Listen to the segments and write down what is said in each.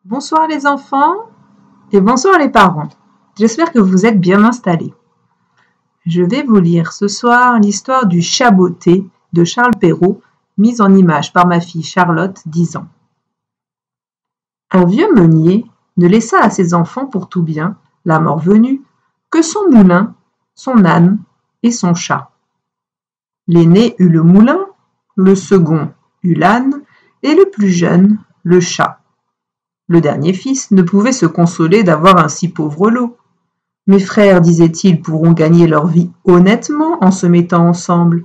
Bonsoir les enfants et bonsoir les parents. J'espère que vous êtes bien installés. Je vais vous lire ce soir l'histoire du chat botté de Charles Perrault, mise en image par ma fille Charlotte, 10 ans. Un vieux meunier ne laissa à ses enfants pour tout bien, la mort venue, que son moulin, son âne et son chat. L'aîné eut le moulin, le second eut l'âne et le plus jeune le chat. Le dernier fils ne pouvait se consoler d'avoir un si pauvre lot. Mes frères, disait-il, pourront gagner leur vie honnêtement en se mettant ensemble.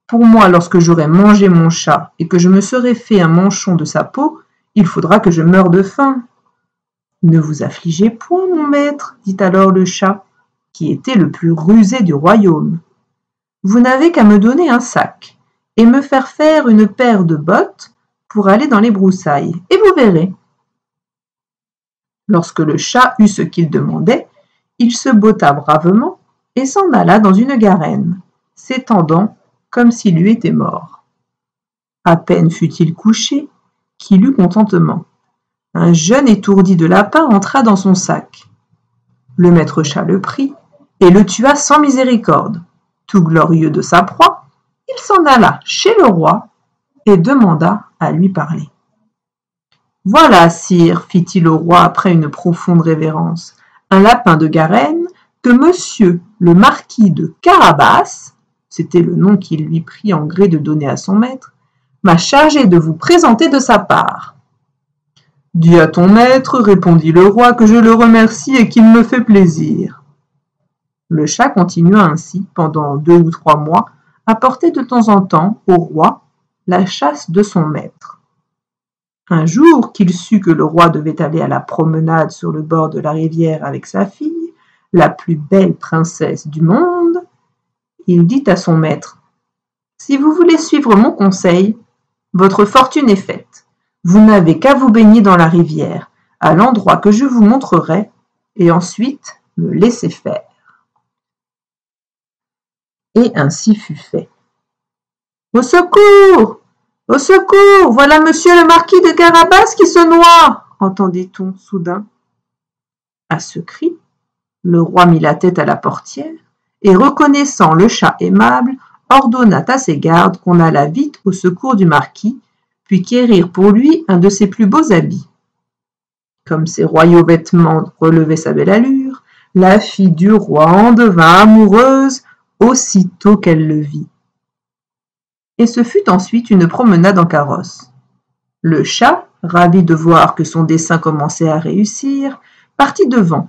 Pour moi, lorsque j'aurai mangé mon chat et que je me serai fait un manchon de sa peau, il faudra que je meure de faim. Ne vous affligez point, mon maître, dit alors le chat, qui était le plus rusé du royaume. Vous n'avez qu'à me donner un sac et me faire une paire de bottes pour aller dans les broussailles, et vous verrez. Lorsque le chat eut ce qu'il demandait, il se botta bravement et s'en alla dans une garenne, s'étendant comme s'il eût été mort. À peine fut-il couché qu'il eut contentement. Un jeune étourdi de lapin entra dans son sac. Le maître chat le prit et le tua sans miséricorde. Tout glorieux de sa proie, il s'en alla chez le roi et demanda à lui parler. « Voilà, sire, fit-il au roi après une profonde révérence, un lapin de Garenne que monsieur le marquis de Carabas, c'était le nom qu'il lui prit en gré de donner à son maître, m'a chargé de vous présenter de sa part. »« Dis à ton maître, répondit le roi, que je le remercie et qu'il me fait plaisir. » Le chat continua ainsi pendant 2 ou 3 mois à porter de temps en temps au roi la chasse de son maître. Un jour qu'il sut que le roi devait aller à la promenade sur le bord de la rivière avec sa fille, la plus belle princesse du monde, il dit à son maître : « Si vous voulez suivre mon conseil, votre fortune est faite. Vous n'avez qu'à vous baigner dans la rivière, à l'endroit que je vous montrerai, et ensuite me laisser faire. » Et ainsi fut fait. « Au secours ! Au secours ! Voilà monsieur le marquis de Carabas qui se noie !» entendit-on soudain. À ce cri, le roi mit la tête à la portière et, reconnaissant le chat aimable, ordonna à ses gardes qu'on allât vite au secours du marquis, puis quérir pour lui un de ses plus beaux habits. Comme ses royaux vêtements relevaient sa belle allure, la fille du roi en devint amoureuse aussitôt qu'elle le vit. Et ce fut ensuite une promenade en carrosse. Le chat, ravi de voir que son dessein commençait à réussir, partit devant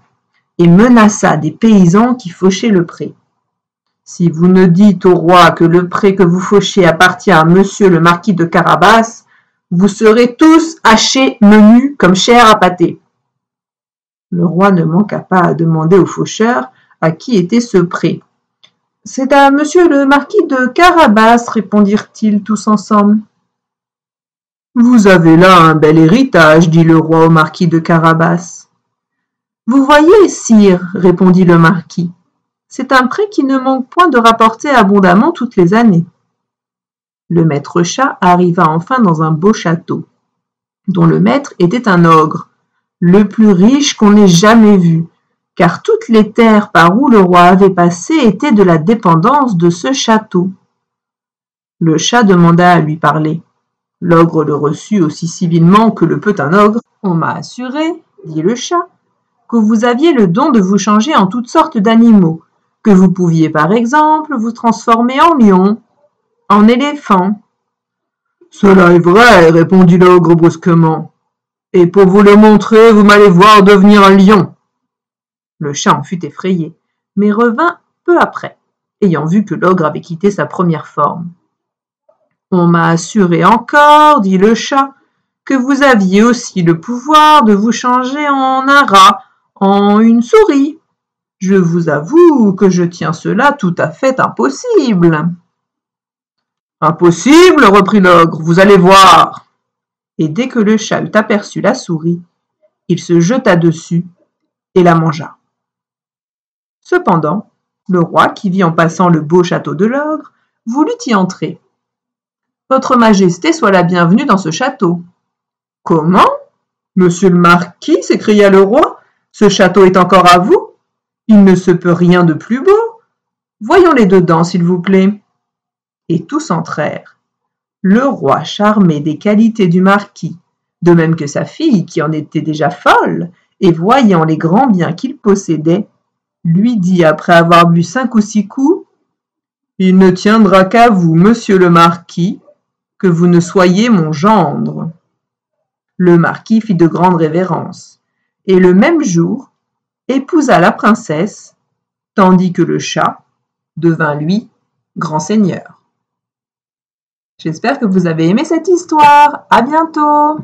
et menaça des paysans qui fauchaient le pré. « Si vous ne dites au roi que le pré que vous fauchez appartient à monsieur le marquis de Carabas, vous serez tous hachés menus comme chair à pâté. » Le roi ne manqua pas à demander aux faucheurs à qui était ce pré. « C'est à monsieur le marquis de Carabas, répondirent-ils tous ensemble. « Vous avez là un bel héritage, dit le roi au marquis de Carabas. « Vous voyez, sire, répondit le marquis, c'est un pré qui ne manque point de rapporter abondamment toutes les années. » Le maître chat arriva enfin dans un beau château, dont le maître était un ogre, le plus riche qu'on ait jamais vu, car toutes les terres par où le roi avait passé étaient de la dépendance de ce château. Le chat demanda à lui parler. L'ogre le reçut aussi civilement que le peut un ogre. « On m'a assuré, dit le chat, que vous aviez le don de vous changer en toutes sortes d'animaux, que vous pouviez par exemple vous transformer en lion, en éléphant. »« Cela est vrai, répondit l'ogre brusquement, et pour vous le montrer, vous m'allez voir devenir un lion. » Le chat en fut effrayé, mais revint peu après, ayant vu que l'ogre avait quitté sa première forme. « On m'a assuré encore, dit le chat, que vous aviez aussi le pouvoir de vous changer en un rat, en une souris. Je vous avoue que je tiens cela tout à fait impossible. »« Impossible, reprit l'ogre, vous allez voir. » Et dès que le chat eut aperçu la souris, il se jeta dessus et la mangea. Cependant, le roi, qui vit en passant le beau château de l'ogre, voulut y entrer. « Votre majesté soit la bienvenue dans ce château. »« Comment ? Monsieur le marquis, s'écria le roi, ce château est encore à vous. Il ne se peut rien de plus beau. Voyons-les dedans, s'il vous plaît. Et tous entrèrent. Le roi, charmé des qualités du marquis, de même que sa fille, qui en était déjà folle, et voyant les grands biens qu'il possédait, lui dit après avoir bu 5 ou 6 coups: « Il ne tiendra qu'à vous, monsieur le marquis, que vous ne soyez mon gendre. » Le marquis fit de grandes révérences, et le même jour épousa la princesse, tandis que le chat devint, lui, grand seigneur. J'espère que vous avez aimé cette histoire. À bientôt!